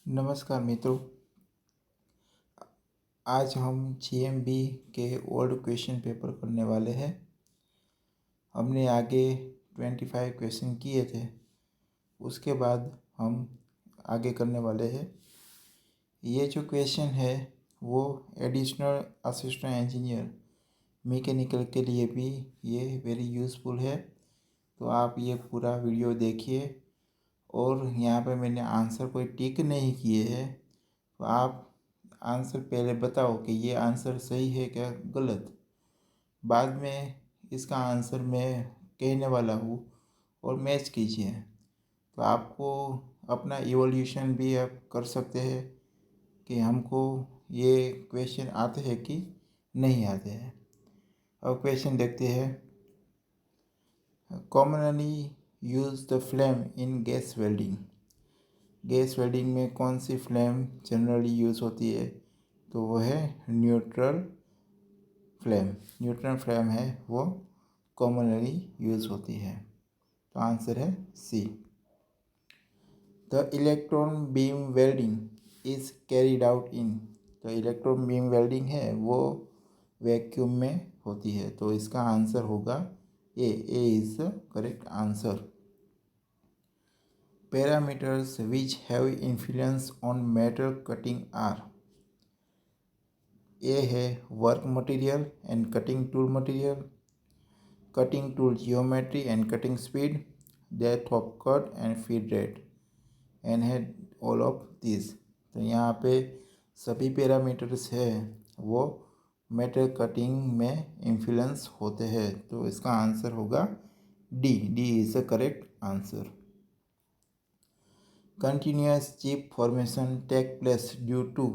नमस्कार मित्रों। आज हम जीएमबी के ओल्ड क्वेश्चन पेपर करने वाले हैं। हमने आगे 25 क्वेश्चन किए थे, उसके बाद हम आगे करने वाले हैं। ये जो क्वेश्चन है वो एडिशनल असिस्टेंट इंजीनियर मैकेनिकल के लिए भी ये वेरी यूज़फुल है। तो आप ये पूरा वीडियो देखिए और यहाँ पे मैंने आंसर कोई टिक नहीं किए हैं, तो आप आंसर पहले बताओ कि ये आंसर सही है क्या गलत। बाद में इसका आंसर मैं कहने वाला हूँ और मैच कीजिए। तो आपको अपना इवोल्यूशन भी आप कर सकते हैं कि हमको ये क्वेश्चन आते हैं कि नहीं आते हैं। अब क्वेश्चन देखते हैं। Commonly use the flame in gas welding. Gas welding में कौन सी फ्लेम जनरली यूज़ होती है? तो वो है न्यूट्रल फ्लेम। न्यूट्रल फ्लेम है वो कॉमनली यूज़ होती है। तो आंसर है C. The electron beam welding is carried out in. तो इलेक्ट्रॉन बीम वेल्डिंग है वो वैक्यूम में होती है। तो इसका आंसर होगा A is the correct answer. Parameters which have influence on metal cutting are. A है work material and cutting tool material, cutting tool geometry and cutting speed, depth of cut and feed rate, and है all of this. तो यहाँ पे सभी parameters है वो metal cutting में influence होते हैं। तो इसका आंसर होगा D is the correct answer. Continuous chip formation take place due to.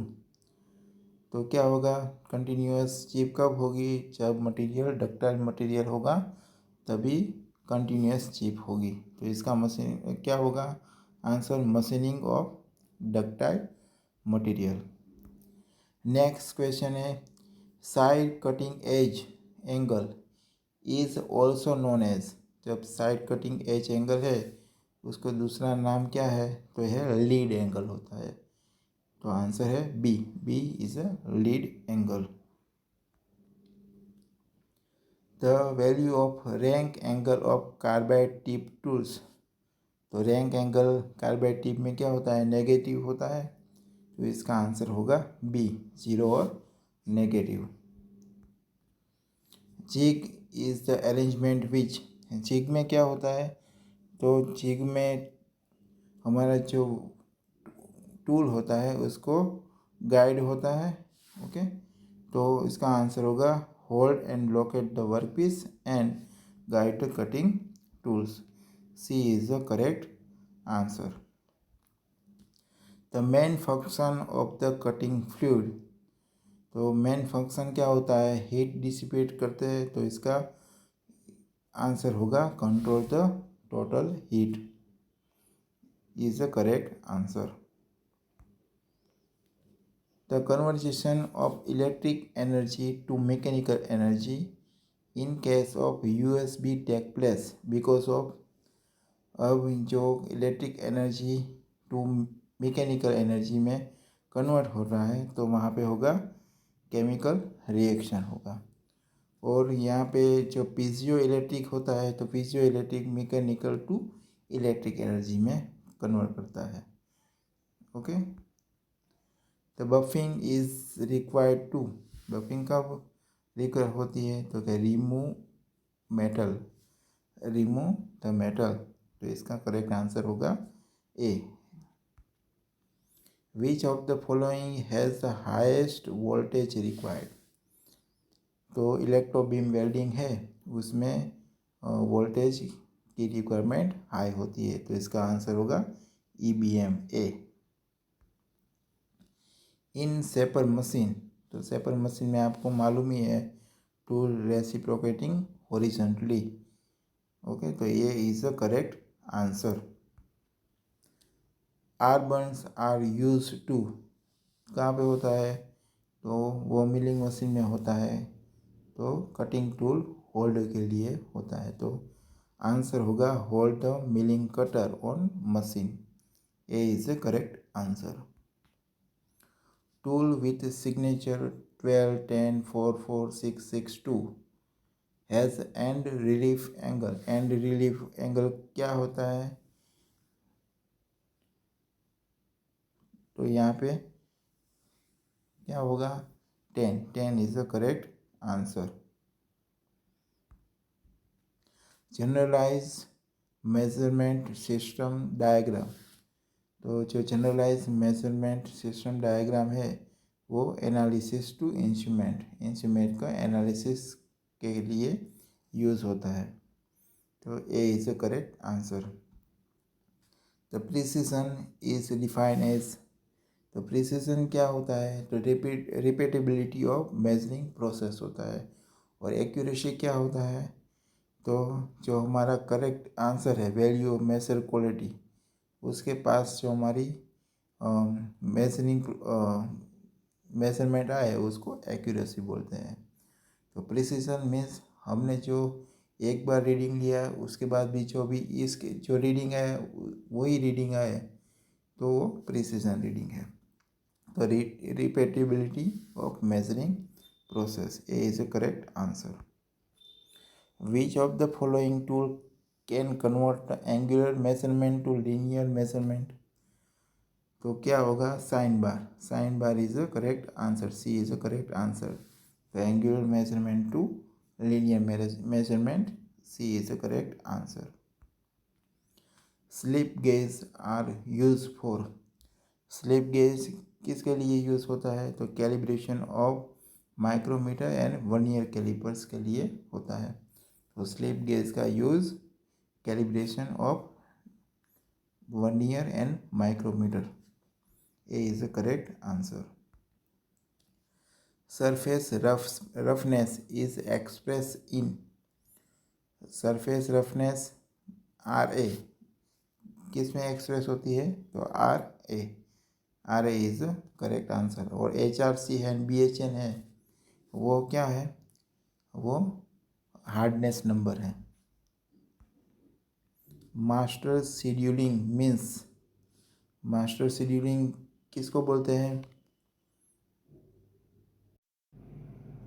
तो क्या होगा? कंटिन्यूस चिप कब होगी? जब मटेरियल डक्टाइल मटेरियल होगा तभी कंटिन्यूस चिप होगी। तो इसका मशीन क्या होगा? Answer machining of ductile material. Next question है side cutting edge angle is also known as. जब साइड कटिंग एज एंगल है उसको दूसरा नाम क्या है? तो है लीड एंगल होता है। तो आंसर है B is a lead angle. The value of rake angle of carbide tip tools. तो रैंक एंगल कार्बाइड टिप में क्या होता है? नेगेटिव होता है। तो इसका आंसर होगा बी, 0 और negative. Jig is the arrangement which. Jig में क्या होता है? तो जिग में हमारा जो टूल होता है उसको गाइड होता है। ओके, तो इसका आंसर होगा hold and locate the work piece and guide the cutting tools. C is the correct answer. The main function of the cutting fluid. तो मेन फंक्शन क्या होता है? हीट डिसिपेट करते हैं। तो इसका आंसर होगा control the total heat is the correct answer. The conversion of electric energy to mechanical energy in case of USB take place because of। अब जो electric energy to mechanical energy में convert हो रहा है तो वहाँ पे होगा केमिकल रिएक्शन होगा। और यहाँ पे जो पीजियो इलेक्ट्रिक होता है तो piezo electric mechanical to electric energy में कन्वर्ट करता है। ओके, तो buffing is required to. Buffing कब रिक्वायर होती है? तो क्या remove metal, remove the metal. तो इसका करेक्ट आंसर होगा A. Which of the following has the highest voltage required. तो इलेक्ट्रो बीम वेल्डिंग है उसमें वोल्टेज की रिक्वायरमेंट हाई होती है। तो इसका आंसर होगा EBM ए। इन सेपर मशीन। तो सेपर मशीन में आपको मालूम ही है टूल रेसिप्रोकेटिंग हॉरिजॉन्टली। ओके, तो ये is the correct answer. Arbors are use to. कहाँ पे होता है? तो वो मिलिंग मशीन में होता है। तो कटिंग टूल होल्ड के लिए होता है। तो आंसर होगा hold the milling cutter on machine. A is the correct answer. Tool with signature 12 10 4 4 6 6 2 has and relief angle. And relief angle क्या होता है? तो यहाँ पे क्या होगा? 10। 10 is the correct answer. Generalize measurement system diagram. तो जो जनरलाइज मेजरमेंट सिस्टम डायग्राम है वो एनालिसिस टू इंस्ट्रूमेंट का एनालिसिस के लिए यूज़ होता है। तो A is the correct answer. The precision is defined as. तो प्रिसिजन क्या होता है? तो रिपीटेबिलिटी ऑफ मेजरिंग प्रोसेस होता है। और एक्यूरेसी क्या होता है? तो जो हमारा करेक्ट आंसर है वैल्यू ऑफ मेजर क्वालिटी, उसके पास जो हमारी मेजरमेंट आए उसको एक्यूरेसी बोलते हैं। तो प्रिसिजन मीन्स हमने जो एक बार रीडिंग लिया उसके बाद भी इसके जो रीडिंग है वही रीडिंग आए तो वो प्रिसिजन रीडिंग है। तो repeatability of measuring process, A is a correct answer. Which of the following tool can convert angular measurement to linear measurement? तो क्या होगा? Sine bar. Sine bar is a correct answer. C is a correct answer. तो angular measurement to linear measurement, C is a correct answer. Slip gauge are use for. Slip gauge किसके लिए use होता है? तो calibration of micrometer and vernier calipers के लिए होता है। तो स्लिप गेज का use calibration of vernier and micrometer, A is the correct answer. Surface roughness is express in. Surface roughness R A किस में एक्सप्रेस होती है? तो R A is the correct answer. और एच आर सी है, B H N है, वो क्या है? वो हार्डनेस नंबर है। Master scheduling means, master scheduling किसको बोलते हैं?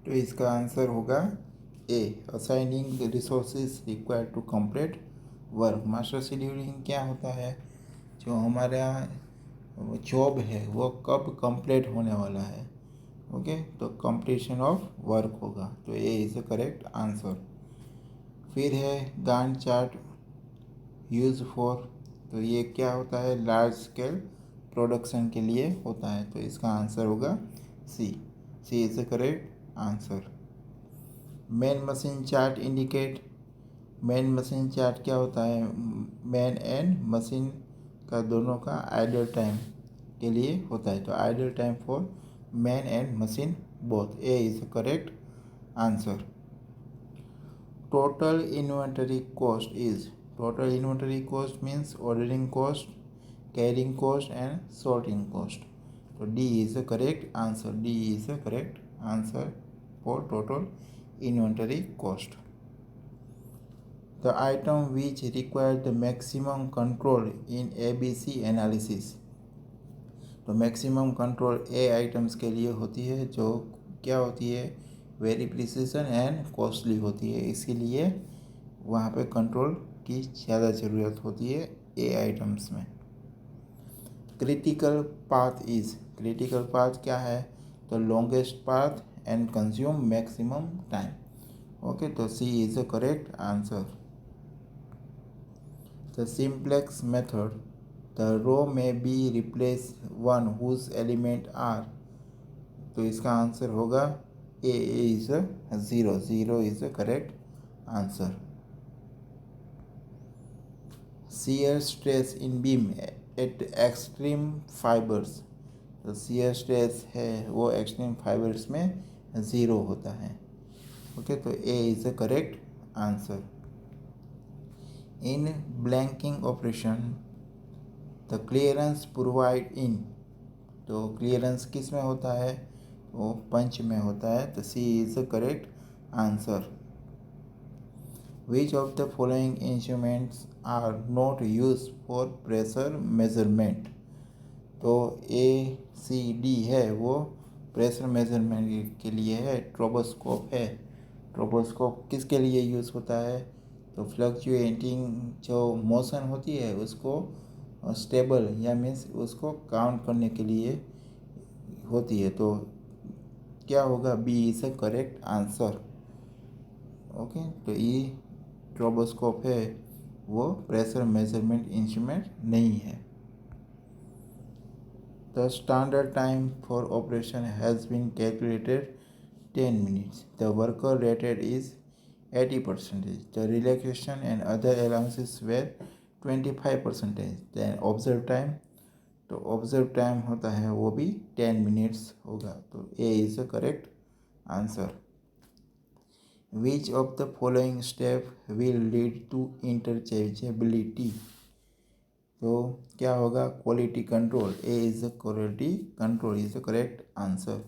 तो इसका आंसर होगा A, assigning the resources required to complete work. Master scheduling क्या होता है? जो हमारा जॉब है वो कब कंप्लीट होने वाला है, ओके, तो कंप्लीशन ऑफ वर्क होगा। तो A is the correct answer. फिर है गांट चार्ट यूज फॉर। तो ये क्या होता है? लार्ज स्केल प्रोडक्शन के लिए होता है। तो इसका आंसर होगा C. C is the correct answer. Main machine chart indicate. Main machine chart क्या होता है? मैन एंड मशीन का दोनों का आइडल टाइम के लिए होता है। तो idle time for man and machine both, A is the correct answer. Total inventory cost is. Total inventory cost means ordering cost, carrying cost and sorting cost. तो D is the correct answer. D is the correct answer for total inventory cost. The item which required the maximum control in ABC analysis. तो maximum control ए items के लिए होती है, जो क्या होती है? वेरी प्रिसिजन एंड कॉस्टली होती है, इसके लिए वहाँ पे कंट्रोल की ज़्यादा ज़रूरत होती है ए आइटम्स में। Critical path is. Critical path क्या है? तो longest path and consume maximum time, okay, तो C is the correct answer. The simplex method, the row में be replace one whose element are. तो इसका आंसर होगा A is zero. Zero is the correct answer. shear stress in beam at extreme fibers। तो shear stress है वो extreme fibres में zero होता है, ओके, तो A is the correct answer. In blanking operation the clearance provide in. तो clearance किस में होता है? वो पंच में होता है, तो C is the correct answer. Which of the following instruments are not used for pressure measurement? तो ACD है वो प्रेशर मेजरमेंट के लिए है। ट्रोबोस्कोप है, ट्रोबोस्कोप किसके लिए यूज़ होता है? तो फ्लक्चुएटिंग जो मोशन होती है उसको स्टेबल या मीन्स उसको काउंट करने के लिए होती है। तो क्या होगा? B is a correct answer. Okay, तो ये ट्रोबोस्कोप है वो प्रेशर मेजरमेंट इंस्ट्रूमेंट नहीं है। The standard time for operation has been calculated 10 minutes. The worker rated is 80%. The relaxation and other allowances were 25%. Then observed time, तो observe time होता है वो भी 10 मिनट्स होगा। तो A is the correct answer. Which of the following step will lead to interchangeability? तो क्या होगा? Quality control. A is the quality control is the correct answer.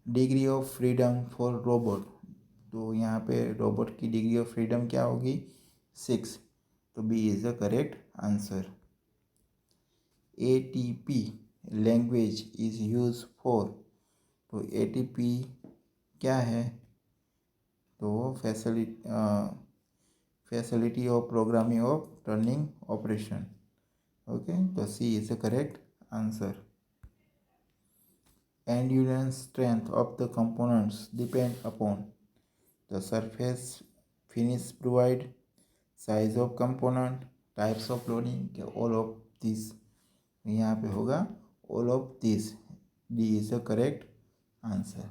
Degree of freedom for robot, तो यहाँ पे robot की degree of freedom क्या होगी? 6। तो B is the correct answer. ATP language is use for, तो ATP क्या है? तो facility of programming of turning operation. Okay, तो C is the correct answer. Endurance strength of the components depend upon the surface finish provide, size of component, types of loading, all of these। यहाँ पे होगा all of these। D is the correct answer.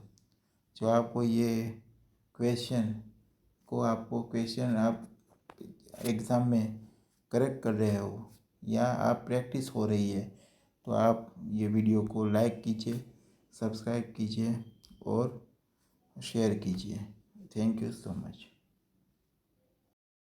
जो आपको ये question आप exam में correct कर रहे हो या आप प्रैक्टिस हो रही है, तो आप ये वीडियो को लाइक कीजिए, सब्सक्राइब कीजिए और शेयर कीजिए। Thank you so much.